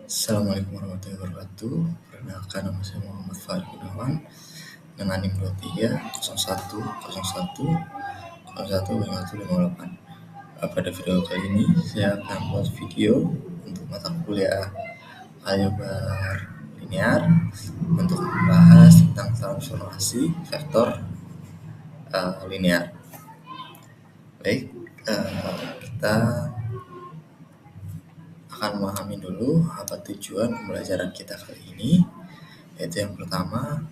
Assalamualaikum warahmatullahi wabarakatuh. Perkenalkan, nama saya Muhammad Farid Gunawan dengan NIM 23 01 01 Pada video kali ini saya akan buat video untuk mata kuliah aljabar linear untuk membahas tentang transformasi vektor linear. Baik, kita akan memahami dulu apa tujuan pembelajaran kita kali ini, yaitu yang pertama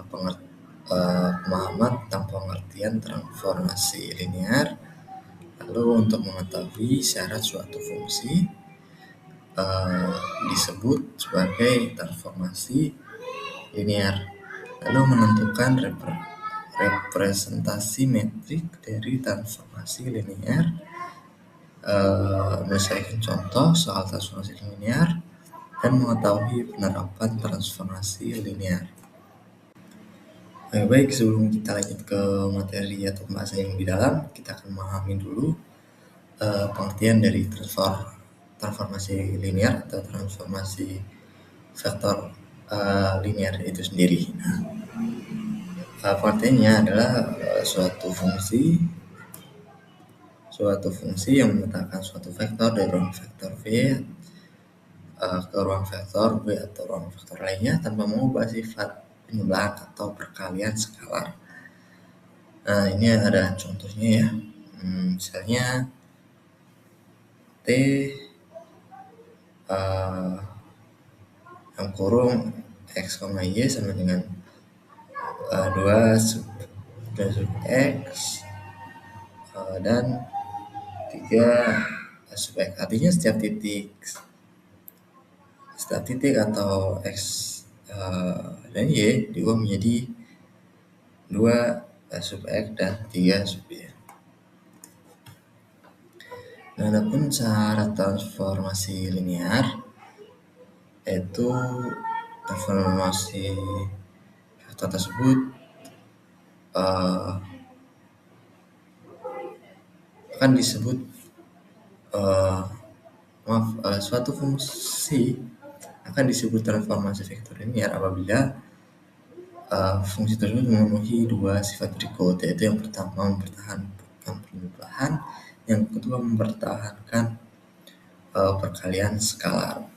pemahaman tentang pengertian transformasi linear. Lalu untuk mengetahui syarat suatu fungsi disebut sebagai transformasi linear. Lalu menentukan representasi metrik dari transformasi linear, menyelesaikan contoh soal transformasi linear, dan mengetahui penerapan transformasi linear. Baik, sebelum kita lanjut ke materi atau pembahasan yang lebih dalam, kita akan memahami dulu pengertian dari transformasi linear atau transformasi vektor linear itu sendiri. Pengertiannya adalah suatu fungsi yang memetakan suatu vektor dari ruang vektor V ke ruang vektor V atau ruang vektor lainnya tanpa mengubah sifat penjumlahan atau perkalian skalar. Nah, ini ada contohnya ya. Misalnya T yang kurung X, Y sama dengan 2 sub X dan 3 sub X. Artinya setiap titik atau X dan Y diubah menjadi 2 sub X dan 3 sub Y. Nah, adapun syarat transformasi linear yaitu transformasi vektor tersebut akan disebut suatu fungsi akan disebut transformasi vektor linear apabila fungsi tersebut memenuhi 2 sifat berikut, yaitu yang pertama mempertahankan penjumlahan, yang kedua mempertahankan perkalian skalar.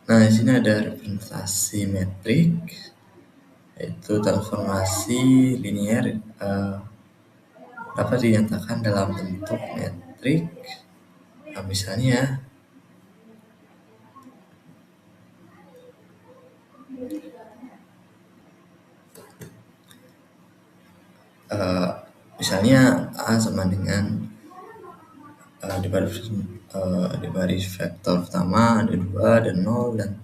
Nah, di sini ada representasi metrik, yaitu transformasi linear dapat dinyatakan dalam bentuk metrik. Misalnya A sama dengan di baris vektor pertama ada 2 dan 0 dan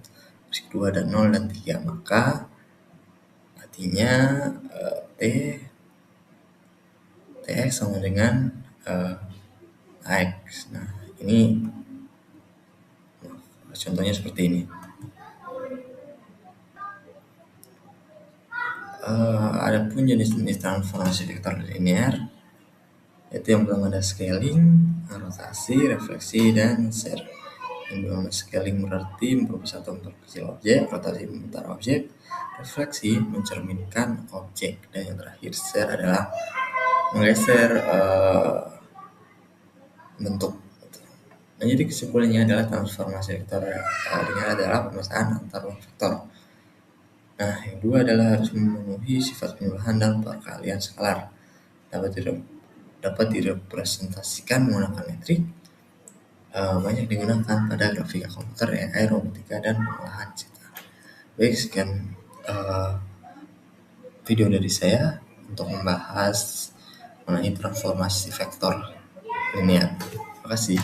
baris kedua ada 0 dan 3, maka artinya Tx sama dengan X. Nah, ini contohnya seperti ini. Adapun jenis-jenis transformasi vektor linear, yaitu yang pertama ada scaling, rotasi, refleksi, dan share. Yang pertama scaling berarti memperbesar atau memperkecil objek, rotasi memutar objek, refleksi mencerminkan objek, dan yang terakhir share adalah menggeser bentuk. Nah, jadi kesimpulannya adalah transformasi vektor linear adalah pemecahan antar ruang vektor. Nah, yang kedua adalah harus memenuhi sifat penjumlahan dan perkalian skalar. Dapat direpresentasikan menggunakan metrik. Banyak digunakan pada grafika komputer, AI, robotika, dan pengolahan cita. Baik, sekian video dari saya untuk membahas mengenai transformasi vektor linear. Terima kasih.